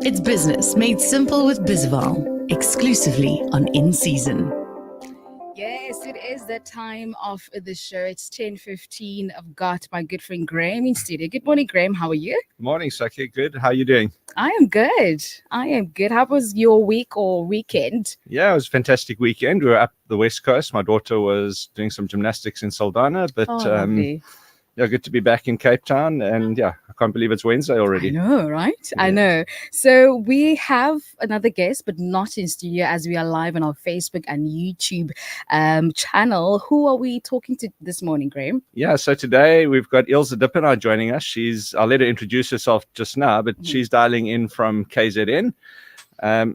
It's business made simple with Bizval, exclusively on In Season. Yes, it is the time of the show. It's 10:15. I've got my good friend Graham in studio. Good morning, Graham. How are you? Morning, Sakhe. Good. How are you doing? I am good. How was your week or weekend? Yeah, it was a fantastic weekend. We were up the West Coast. My daughter was doing some gymnastics in Saldanha, but Lovely. yeah, good to be back in Cape Town. And yeah, I can't believe it's Wednesday I already. know, right? I Yeah. know. So we have another guest, but not in studio, as we are live on our Facebook and YouTube channel. Who are we talking to this morning, Graham? Yeah, so today we've got Ilse Dippenaar joining us. I'll let her introduce herself just now, but she's dialing in from KZN.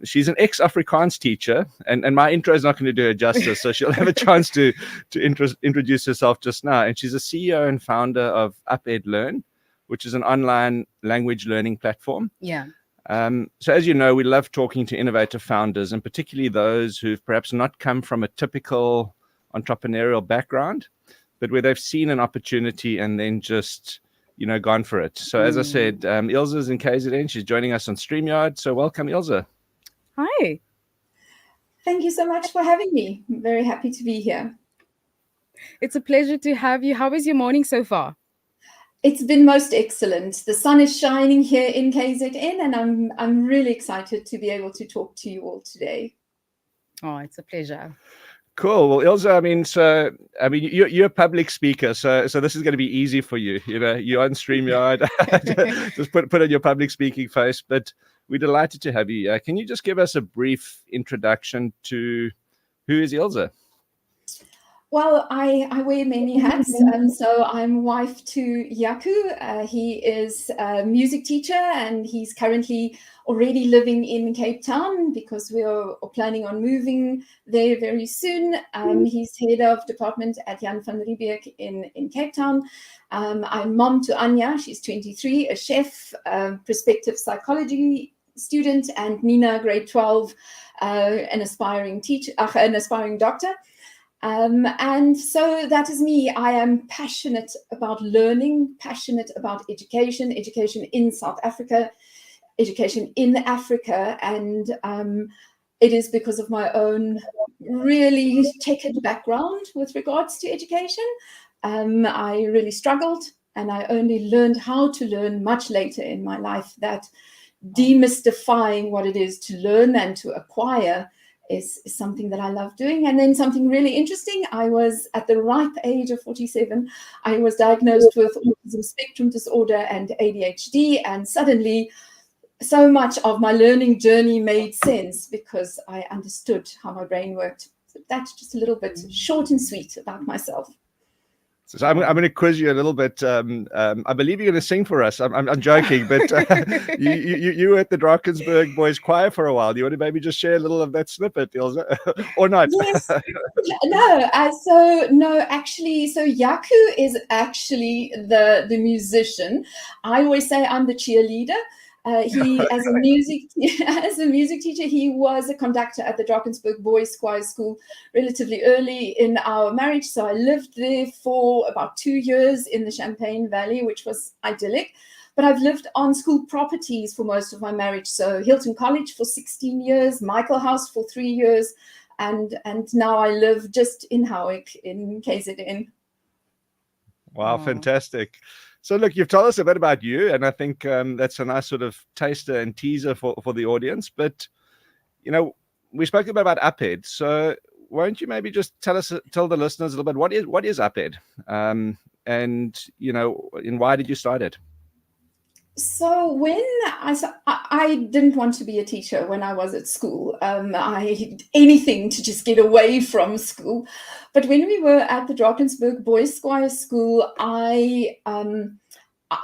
She's an ex-Afrikaans teacher, and my intro is not going to do her justice, so she'll have a chance to introduce herself just now. And she's a CEO and founder of UP.Ed Learn, which is an online language learning platform. Yeah. So as you know, we love talking to innovative founders, and particularly those who've perhaps not come from a typical entrepreneurial background, but where they've seen an opportunity and then just gone for it. So as I said, Ilse is in KZN. She's joining us on StreamYard. So welcome, Ilse. Hi. Thank you so much for having me. I'm very happy to be here. It's a pleasure to have you. How is your morning so far? It's been most excellent. The sun is shining here in KZN, and I'm really excited to be able to talk to you all today. Oh, it's a pleasure. Cool. Well, Ilse, you're a public speaker, so this is going to be easy for you. You're on StreamYard. Just put on your public speaking face. But we're delighted to have you. Can you just give us a brief introduction to who is Ilse? Well, I wear many hats. So I'm wife to Yaku. He is a music teacher, and he's currently already living in Cape Town because we are planning on moving there very soon. He's head of department at Jan van Riebeeck in Cape Town. I'm mom to Anya. She's 23, a chef, prospective psychology student, and Nina, grade 12, an aspiring teacher, an aspiring doctor. And so that is me. I am passionate about learning, passionate about education in South Africa, education in Africa. And it is because of my own really checkered background with regards to education. I really struggled, and I only learned how to learn much later in my life, that demystifying what it is to learn and to acquire is something that I love doing. And then something really interesting, I was at the ripe age of 47, I was diagnosed with autism spectrum disorder and ADHD, and suddenly so much of my learning journey made sense because I understood how my brain worked. So that's just a little bit short and sweet about myself. So I'm going to quiz you a little bit. I believe you're going to sing for us. I'm joking, but you were at the Drakensberg Boys Choir for a while. Do you want to maybe just share a little of that snippet, Ilse, or not? Yes. So Yaku is actually the musician. I always say I'm the cheerleader. He, as a music teacher, he was a conductor at the Drakensberg Boys Choir School relatively early in our marriage. So I lived there for about 2 years in the Champagne Valley, which was idyllic. But I've lived on school properties for most of my marriage. So Hilton College for 16 years, Michael House for 3 years, and now I live just in Howick in KZN. Wow, fantastic. So look, you've told us a bit about you, and I think that's a nice sort of taster and teaser for the audience. But, we spoke a bit about UP.Ed. So won't you maybe just tell the listeners a little bit, what is UP.Ed? And why did you start it? So when I didn't want to be a teacher when I was at school. I anything to just get away from school. But when we were at the Drakensberg Boys Choir School, they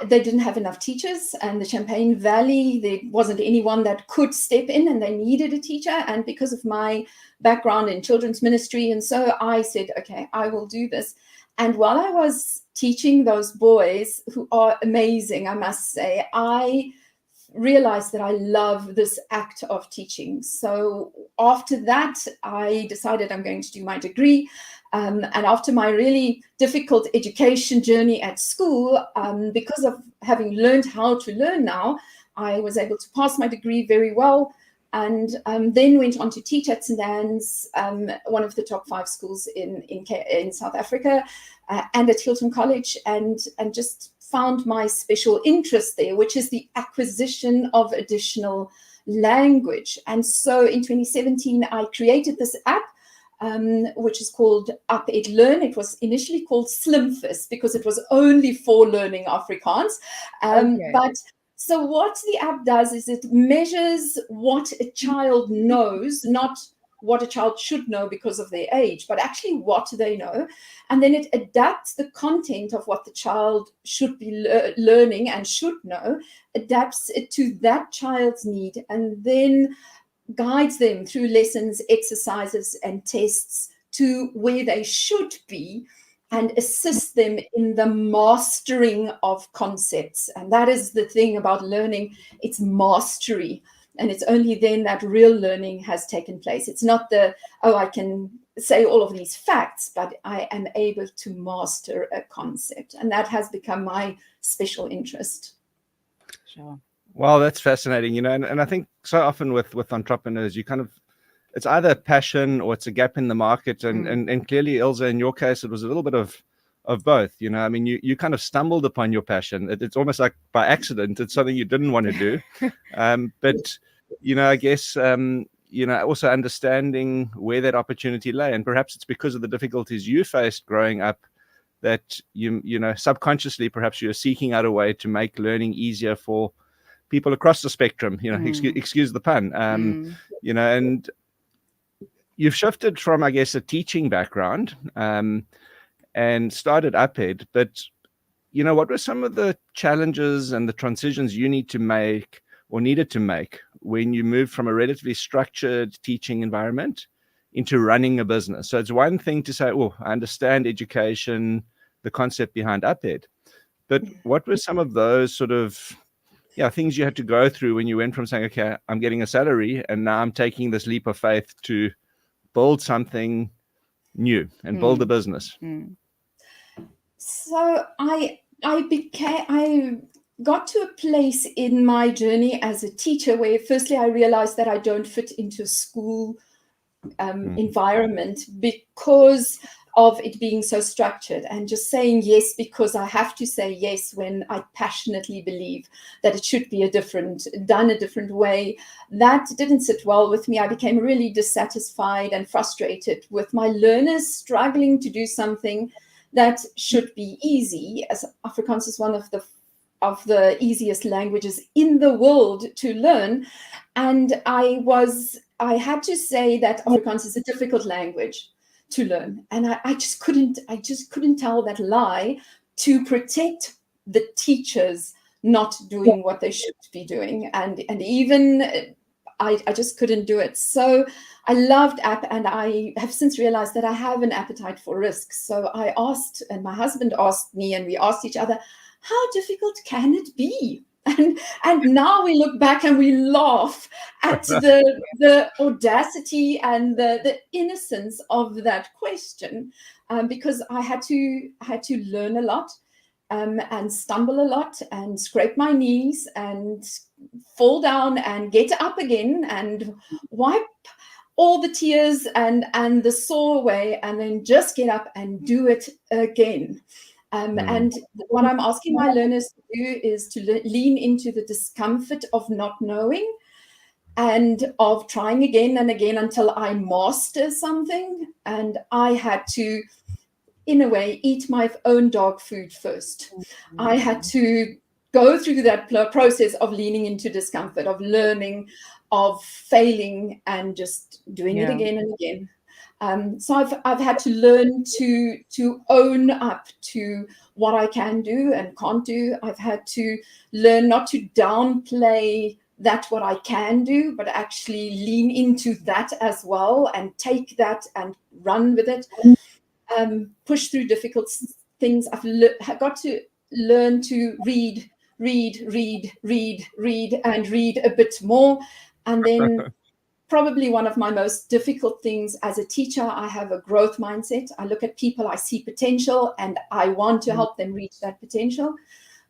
didn't have enough teachers, and the Champagne Valley, there wasn't anyone that could step in, and they needed a teacher. And because of my background in children's ministry, and so I said, okay, I will do this. And while I was teaching those boys, who are amazing, I must say, I realized that I love this act of teaching. So after that, I decided I'm going to do my degree. And after my really difficult education journey at school, because of having learned how to learn now, I was able to pass my degree very well, and then went on to teach at St. Anne's, one of the top 5 schools in South Africa, and at Hilton College, and just found my special interest there, which is the acquisition of additional language. And so in 2017, I created this app, which is called UP.Ed Learn. It was initially called Slimfist because it was only for learning Afrikaans. But so what the app does is it measures what a child knows, not what a child should know because of their age, but actually what they know. And then it adapts the content of what the child should be learning and should know, adapts it to that child's need, and then guides them through lessons, exercises, and tests to where they should be, and assist them in the mastering of concepts. And that is the thing about learning, it's mastery. And it's only then that real learning has taken place. It's not I can say all of these facts, but I am able to master a concept. And that has become my special interest. Sure. Well, that's fascinating, and I think so often with entrepreneurs, it's either a passion or it's a gap in the market. And clearly, Ilse, in your case, it was a little bit of both. I mean, you kind of stumbled upon your passion. It's almost like by accident. It's something you didn't want to do. But, I guess, also understanding where that opportunity lay. And perhaps it's because of the difficulties you faced growing up that, subconsciously, perhaps you're seeking out a way to make learning easier for people across the spectrum, excuse the pun, and you've shifted from, I guess, a teaching background and started UP.Ed. But, what were some of the challenges and the transitions you needed to make when you moved from a relatively structured teaching environment into running a business? So it's one thing to say, oh, I understand education, the concept behind UP.Ed. But what were some of those sort of things you had to go through when you went from saying, okay, I'm getting a salary and now I'm taking this leap of faith to build something new and build a business? So I got to a place in my journey as a teacher where firstly I realized that I don't fit into a school environment because of it being so structured, and just saying yes because I have to say yes when I passionately believe that it should be done a different way. That didn't sit well with me. I became really dissatisfied and frustrated with my learners struggling to do something that should be easy, as Afrikaans is one of the easiest languages in the world to learn. And I had to say that Afrikaans is a difficult language to learn, and I just couldn't tell that lie to protect the teachers not doing what they should be doing, and even I just couldn't do it. So I loved app, and I have since realized that I have an appetite for risk. So I asked, and my husband asked me, and we asked each other, how difficult can it be? And now we look back and we laugh at the audacity and the innocence of that question, because I had to learn a lot, and stumble a lot and scrape my knees and fall down and get up again and wipe all the tears and the sore away, and then just get up and do it again. And what I'm asking my learners to do is to lean into the discomfort of not knowing and of trying again and again until I master something. And I had to, in a way, eat my own dog food first. I had to go through that process of leaning into discomfort, of learning, of failing, and just doing it again and again. So I've had to learn to own up to what I can do and can't do. I've had to learn not to downplay what I can do, but actually lean into that as well and take that and run with it. Push through difficult things. I've got to learn to read read, and read a bit more. And then probably one of my most difficult things as a teacher, I have a growth mindset. I look at people, I see potential, and I want to help them reach that potential.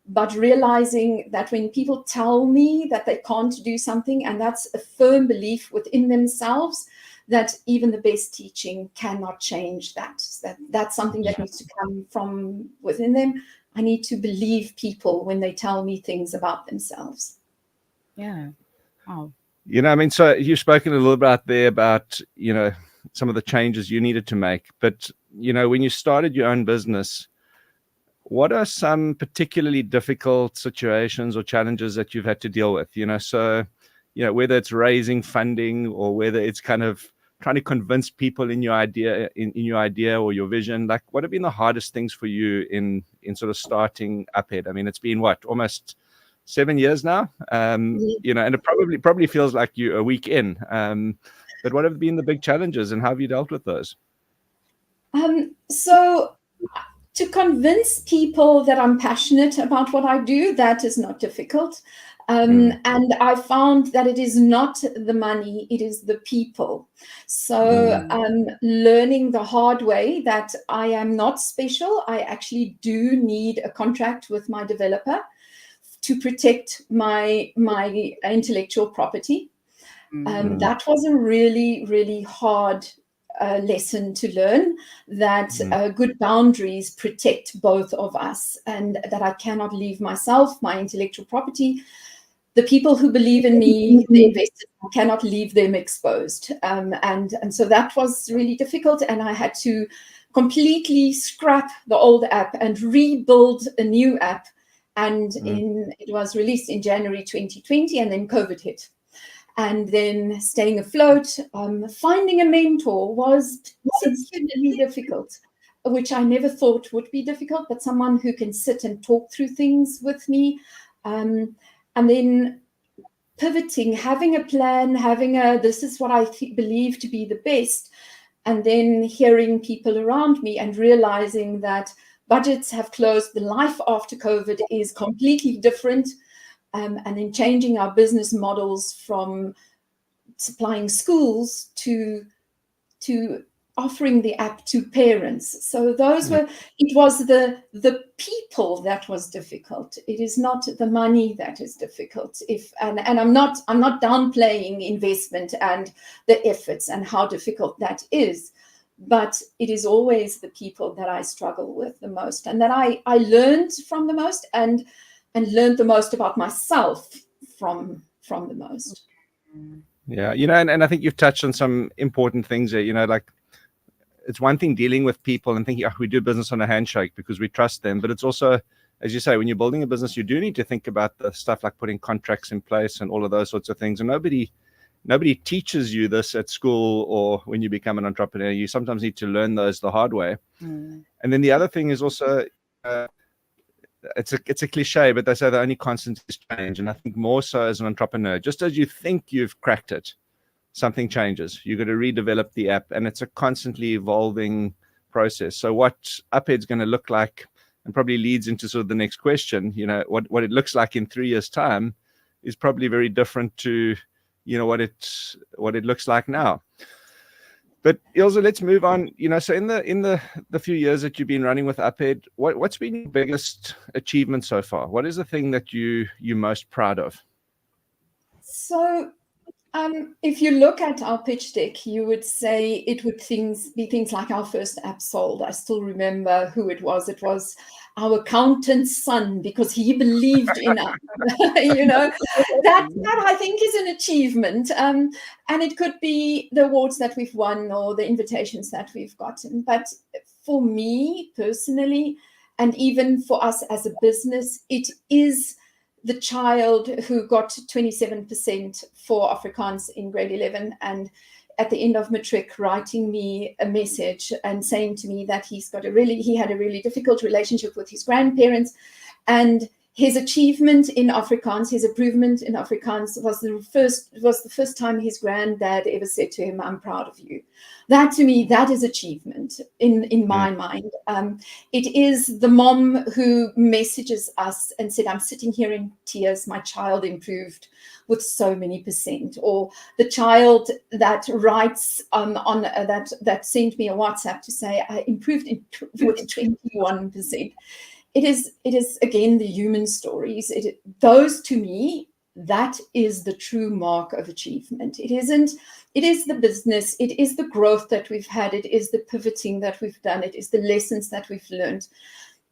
But realizing that when people tell me that they can't do something, and that's a firm belief within themselves, that even the best teaching cannot change that's something that needs to come from within them. I need to believe people when they tell me things about themselves. Yeah. Wow. You know, I mean, so you've spoken a little bit there about, you know, some of the changes you needed to make. But, you know, when you started your own business, what are some particularly difficult situations or challenges that you've had to deal with? You know, so, you know, whether it's raising funding or whether it's kind of trying to convince people in your idea, in your idea or your vision, like what have been the hardest things for you in sort of starting UP.Ed? I mean, it's been what, almost 7 years now, you know, and it probably feels like you're a week in. But what have been the big challenges and how have you dealt with those? So to convince people that I'm passionate about what I do, that is not difficult. And I found that it is not the money, it is the people. So learning the hard way that I am not special. I actually do need a contract with my developer to protect my intellectual property. That was a really, really hard lesson to learn, that good boundaries protect both of us, and that I cannot leave myself, my intellectual property, the people who believe in me, the investors, I cannot leave them exposed. And so that was really difficult. And I had to completely scrap the old app and rebuild a new app. And it was released in January 2020, and then COVID hit. And then staying afloat, finding a mentor was particularly difficult, which I never thought would be difficult, but someone who can sit and talk through things with me. And then pivoting, having a plan, this is what I believe to be the best. And then hearing people around me and realizing that budgets have closed, the life after COVID is completely different. And then changing our business models from supplying schools to offering the app to parents. So it was the people that was difficult. It is not the money that is difficult. And I'm not downplaying investment and the efforts and how difficult that is, but it is always the people that I struggle with the most, and that I learned from the most, and learned the most about myself from the most. Yeah, you know, and I think you've touched on some important things there. You know, like, it's one thing dealing with people and thinking, we do business on a handshake because we trust them. But it's also, as you say, when you're building a business, you do need to think about the stuff like putting contracts in place and all of those sorts of things. And nobody teaches you this at school or when you become an entrepreneur. You sometimes need to learn those the hard way. And then the other thing is also, it's a cliche, but they say the only constant is change. And I think more so as an entrepreneur, just as you think you've cracked it, something changes. You've got to redevelop the app, and it's a constantly evolving process. So what UP.Ed's going to look like, and probably leads into sort of the next question, you know, what it looks like in 3 years' time is probably very different to, you know, what it looks like now. But Ilse, let's move on. You know, so in the few years that you've been running with UP.Ed, what's been your biggest achievement so far? What is the thing that you're most proud of? So if you look at our pitch deck, you would say it would be things like our first app sold. I still remember who it was. It was our accountant's son, because he believed in us. You know, that I think is an achievement. And it could be the awards that we've won or the invitations that we've gotten. But for me personally, and even for us as a business, it is the child who got 27% for Afrikaans in grade 11, and at the end of matric writing me a message and saying to me that he had a really difficult relationship with his grandparents, and his achievement in Afrikaans, his improvement in Afrikaans was the first time his granddad ever said to him, "I'm proud of you." That, to me, that is achievement in my mind. It is the mom who messages us and said, "I'm sitting here in tears. My child improved with so many percent," or the child that writes that sent me a WhatsApp to say, "I improved with 21%." It is again the human stories. Those, to me, that is the true mark of achievement. It is the business, it is the growth that we've had, it is the pivoting that we've done, it is the lessons that we've learned.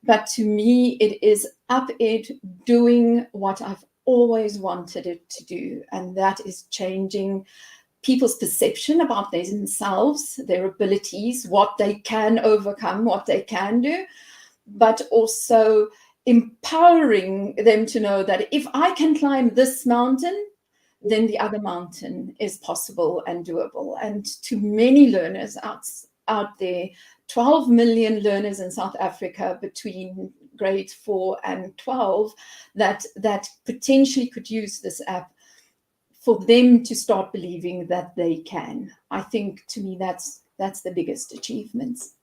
But to me, it is UP.Ed doing what I've always wanted it to do, and that is changing people's perception about themselves, their abilities, what they can overcome, what they can do, but also empowering them to know that if I can climb this mountain, then the other mountain is possible and doable. And to many learners out there, 12 million learners in South Africa between grade 4 and 12 that potentially could use this app, for them to start believing that they can. I think, to me, that's the biggest achievements.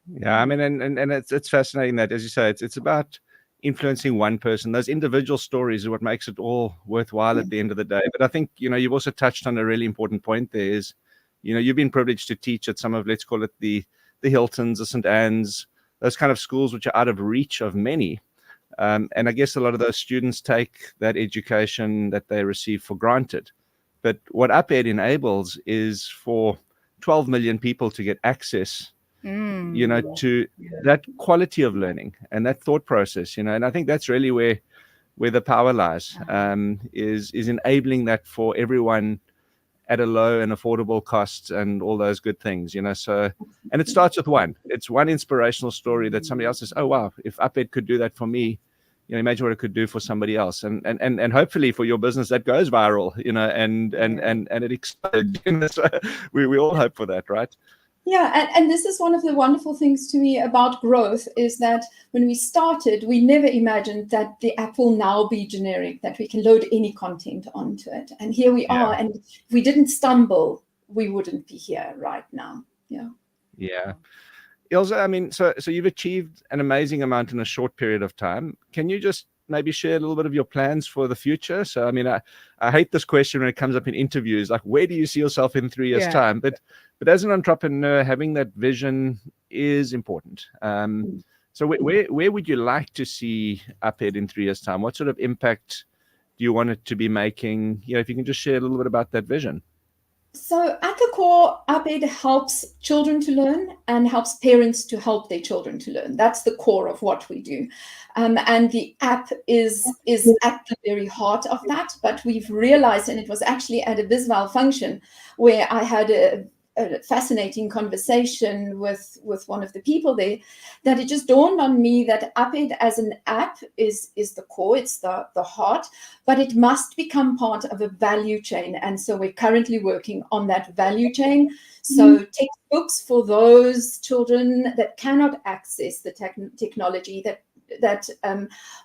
Yeah, I mean, and it's fascinating that, as you say, it's about influencing one person. Those individual stories are what makes it all worthwhile at the end of the day. But I think, you've also touched on a really important point there is, you've been privileged to teach at some of, let's call it the Hiltons, the St. Anne's, those kind of schools which are out of reach of many. And I guess a lot of those students take that education that they receive for granted. But what UP.Ed enables is for 12 million people to get access to that quality of learning and that thought process, and I think that's really where the power lies, is enabling that for everyone at a low and affordable cost and all those good things, so, and it starts with it's one inspirational story that somebody else says, "Oh, wow, if UP.Ed could do that for me, imagine what it could do for somebody else." And hopefully for your business that goes viral, and it explodes. So we all hope for that, right? Yeah, and this is one of the wonderful things to me about growth, is that when we started, we never imagined that the app will now be generic, that we can load any content onto it. And here we are. And if we didn't stumble, we wouldn't be here right now. Yeah. Ilse, I mean, so you've achieved an amazing amount in a short period of time. Can you just maybe share a little bit of your plans for the future? So, I mean, I hate this question when it comes up in interviews, like, where do you see yourself in 3 years' time? But as an entrepreneur, having that vision is important. So where would you like to see UP.Ed in 3 years' time? What sort of impact do you want it to be making? If you can just share a little bit about that vision. So at the core, UP.Ed helps children to learn and helps parents to help their children to learn. That's the core of what we do. And the app is at the very heart of that. But we've realized, and it was actually at a Bizval function where I had a fascinating conversation with one of the people there, that it just dawned on me that UP.Ed as an app is the core, it's the heart, but it must become part of a value chain. And so we're currently working on that value chain. So textbooks for those children that cannot access the technology, that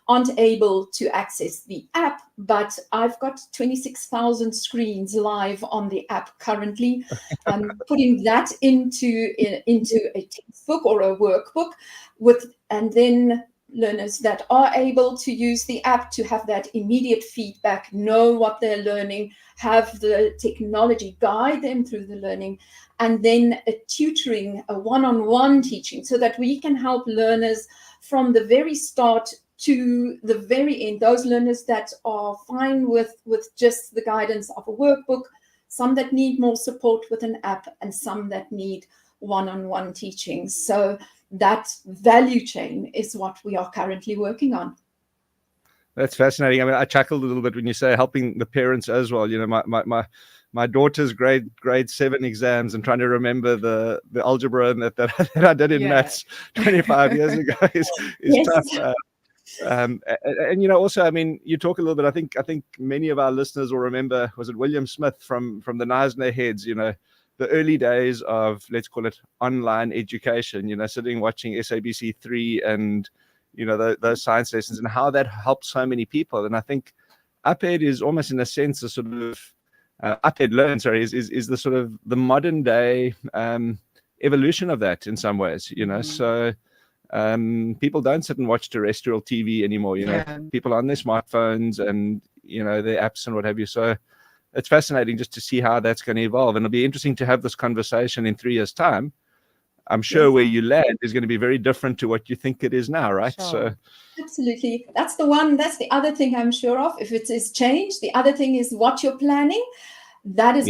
aren't able to access the app, but I've got 26,000 screens live on the app currently. Putting that into a textbook or a workbook and then learners that are able to use the app to have that immediate feedback, know what they're learning, have the technology guide them through the learning, and then a tutoring, a one-on-one teaching, so that we can help learners from the very start to the very end. Those learners that are fine with just the guidance of a workbook, some that need more support with an app, and some that need one-on-one teaching. So that value chain is what we are currently working on. That's fascinating. I mean, I chuckled a little bit when you say helping the parents as well. My daughter's grade 7 exams and trying to remember the algebra and that I did in maths 25 years ago is tough. And also, I mean, you talk a little bit. I think many of our listeners will remember, was it William Smith from the Knysna Heads? The early days of, let's call it, online education. Sitting watching SABC3 and those science lessons and how that helps so many people. And I think UP.Ed is almost, in a sense, a sort of UP.Ed Learn, sorry, is the sort of the modern day evolution of that in some ways, So people don't sit and watch terrestrial TV anymore. People are on their smartphones and their apps and what have you. So it's fascinating just to see how that's going to evolve, and it'll be interesting to have this conversation in 3 years' time. I'm sure where you land is going to be very different to what you think it is now, right? Sure. So absolutely, that's the other thing I'm sure of. If it is change, the other thing is what you're planning. That is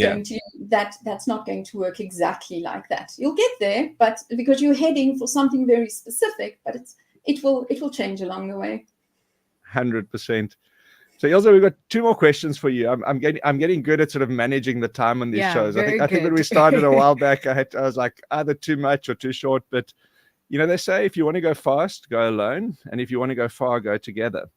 that's not going to work exactly like that. You'll get there, but because you're heading for something very specific, but it will change along the way. 100%. So Ilse, we've got 2 more questions for you. I'm getting good at sort of managing the time on these shows. I think when we started a while back, I was like either too much or too short. But they say if you want to go fast, go alone, and if you want to go far, go together.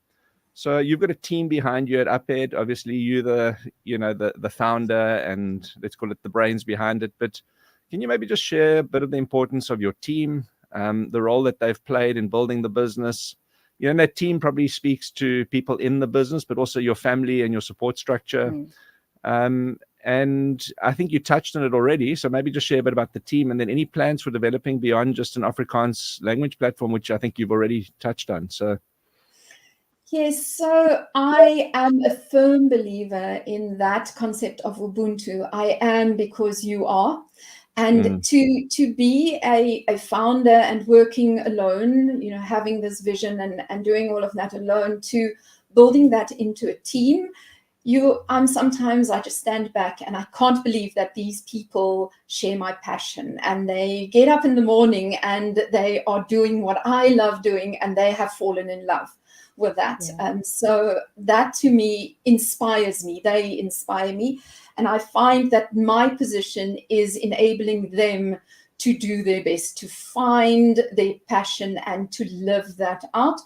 So you've got a team behind you at UP.Ed. Obviously, you're the founder and let's call it the brains behind it. But can you maybe just share a bit of the importance of your team, the role that they've played in building the business? And that team probably speaks to people in the business, but also your family and your support structure. And I think you touched on it already. So maybe just share a bit about the team and then any plans for developing beyond just an Afrikaans language platform, which I think you've already touched on. So. Yes, so I am a firm believer in that concept of Ubuntu. I am because you are. And to be a founder and working alone, having this vision and doing all of that alone, to building that into a team, sometimes I just stand back and I can't believe that these people share my passion and they get up in the morning and they are doing what I love doing and they have fallen in love with that. So that to me inspires me. They inspire me. And I find that my position is enabling them to do their best, to find their passion and to live that out.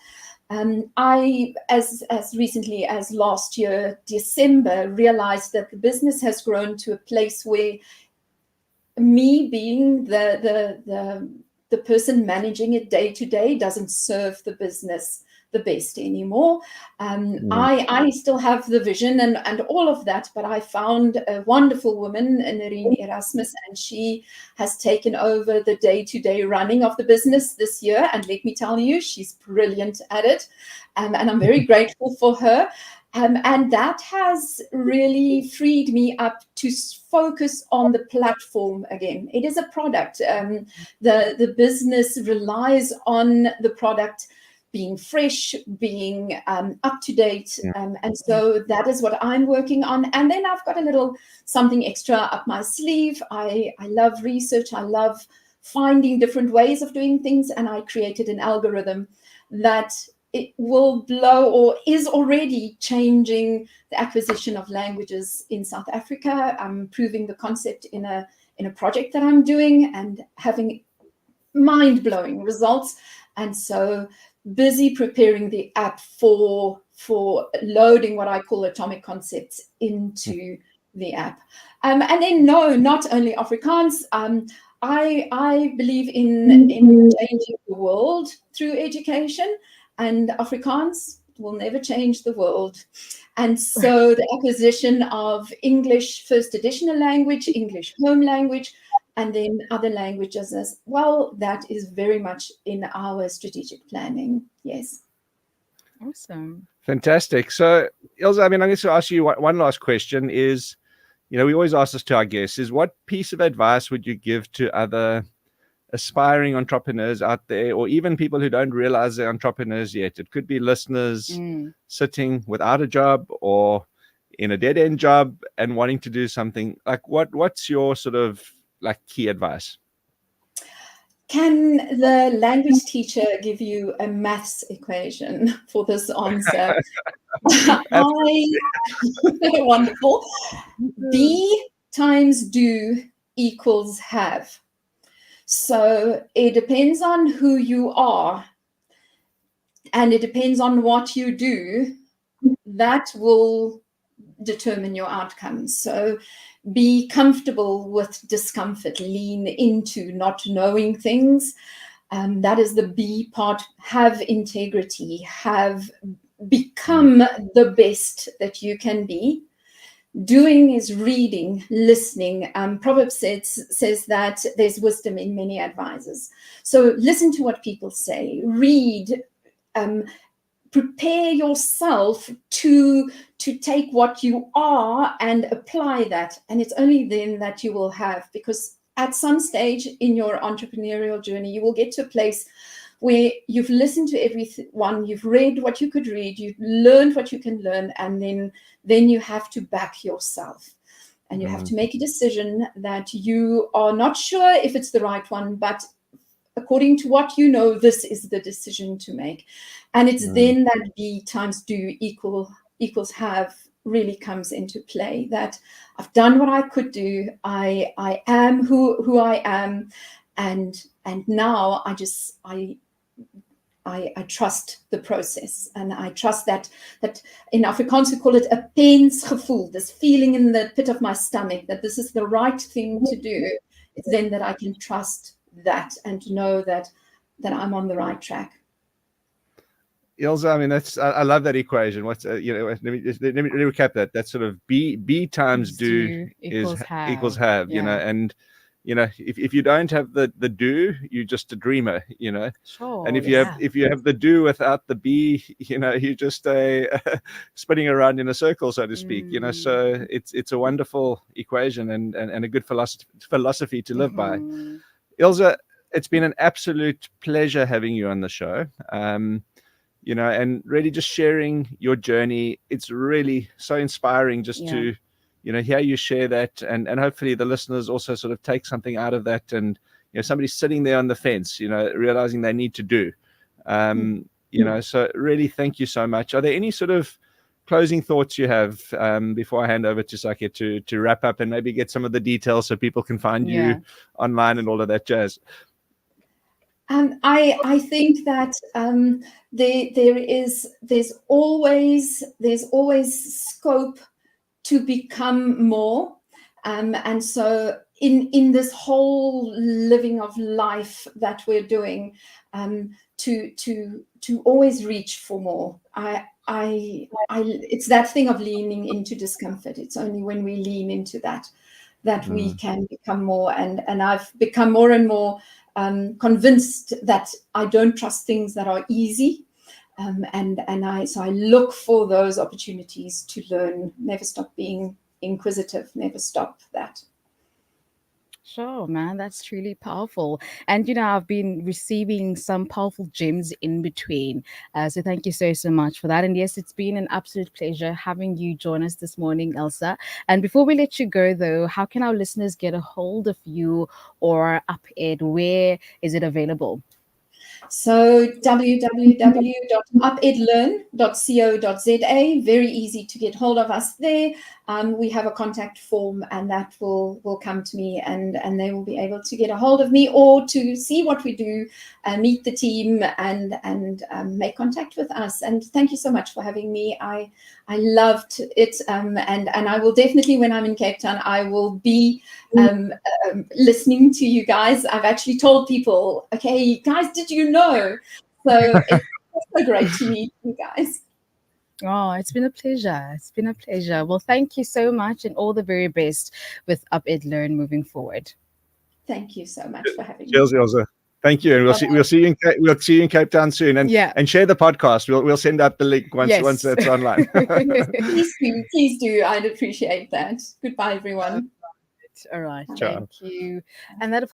I, as recently as last year, December, realized that the business has grown to a place where me being the person managing it day to day doesn't serve the business the best anymore. I still have the vision and all of that, but I found a wonderful woman, Nerine Erasmus, and she has taken over the day-to-day running of the business this year. And let me tell you, she's brilliant at it. And I'm very grateful for her. And that has really freed me up to focus on the platform again. It is a product. The business relies on the product being fresh, being up to date. And so that is what I'm working on. And then I've got a little something extra up my sleeve. I love research. I love finding different ways of doing things. And I created an algorithm that it will blow or is already changing the acquisition of languages in South Africa. I'm proving the concept in a project that I'm doing and having mind-blowing results. And so busy preparing the app for loading what I call atomic concepts into the app. And then no, not only Afrikaans. I believe in changing the world through education, and Afrikaans will never change the world. And so the acquisition of English first additional language, English home language, and then other languages as well, that is very much in our strategic planning. Yes. Awesome. Fantastic. So, Ilse, I'm going to ask you one last question is, we always ask this to our guests, is what piece of advice would you give to other aspiring entrepreneurs out there, or even people who don't realize they're entrepreneurs yet? It could be listeners sitting without a job or in a dead-end job and wanting to do something. Like what's your sort of key advice? Can the language teacher give you a maths equation for this answer? Wonderful. Be times do equals have. So it depends on who you are and it depends on what you do. That will determine your outcomes. So be comfortable with discomfort, lean into not knowing things. That is the B part. Have integrity. Become the best that you can be. Doing is reading, listening. Proverbs says that there's wisdom in many advisors. So listen to what people say. Read. Prepare yourself to take what you are and apply that. And it's only then that you will have, because at some stage in your entrepreneurial journey, you will get to a place where you've listened to everyone, you've read what you could read, you've learned what you can learn, and then you have to back yourself. And you have to make a decision that you are not sure if it's the right one, but according to what you know, this is the decision to make. And it's then that B times do equals have really comes into play, that I've done what I could do. I am who I am. And now I trust the process, and I trust that in Afrikaans we call it a pensgevoel, this feeling in the pit of my stomach that this is the right thing to do. It's then that I can trust that and to know that I'm on the right track. Ilse, I mean, I love that equation. What's let me recap that. That's sort of B times do equals have. Yeah. And if you don't have the do, you're just a dreamer. Sure, and if you have the do without the B, you're just spinning around in a circle, so to speak. So it's a wonderful equation and a good philosophy to live by. Ilse, it's been an absolute pleasure having you on the show. And really just sharing your journey. It's really so inspiring just to, hear you share that, and hopefully the listeners also sort of take something out of that, and, somebody sitting there on the fence, realizing they need to do, so really thank you so much. Are there any sort of closing thoughts you have before I hand over to Sakhe to wrap up and maybe get some of the details so people can find you online and all of that jazz? I think that there's always scope to become more, and so in this whole living of life that we're doing, to always reach for more. It's that thing of leaning into discomfort. It's only when we lean into that we can become more, and I've become more and more convinced that I don't trust things that are easy, and I look for those opportunities to learn. Never stop being inquisitive. Never stop that. Sure, man, that's truly powerful. And I've been receiving some powerful gems in between. So thank you so much for that. And yes, it's been an absolute pleasure having you join us this morning, Ilse. And before we let you go, though, how can our listeners get a hold of you or UP.Ed? Where is it available? So www.upedlearn.co.za, very easy to get hold of us there. We have a contact form, and that will come to me, and they will be able to get a hold of me or to see what we do, meet the team, and make contact with us. And thank you so much for having me. I loved it, and I will definitely, when I'm in Cape Town, I will be listening to you guys. I've actually told people, okay, guys, did you know? So it's so great to meet you guys. Oh, it's been a pleasure. It's been a pleasure. Well, thank you so much, and all the very best with UP.Ed Learn moving forward. Thank you so much for having me. Cheers, Ilse. Thank you, and we'll see you in Cape Town soon, and share the podcast. We'll send out the link once it's online. Please do. I'd appreciate that. Goodbye, everyone. All right. Ciao. Thank you. And that, of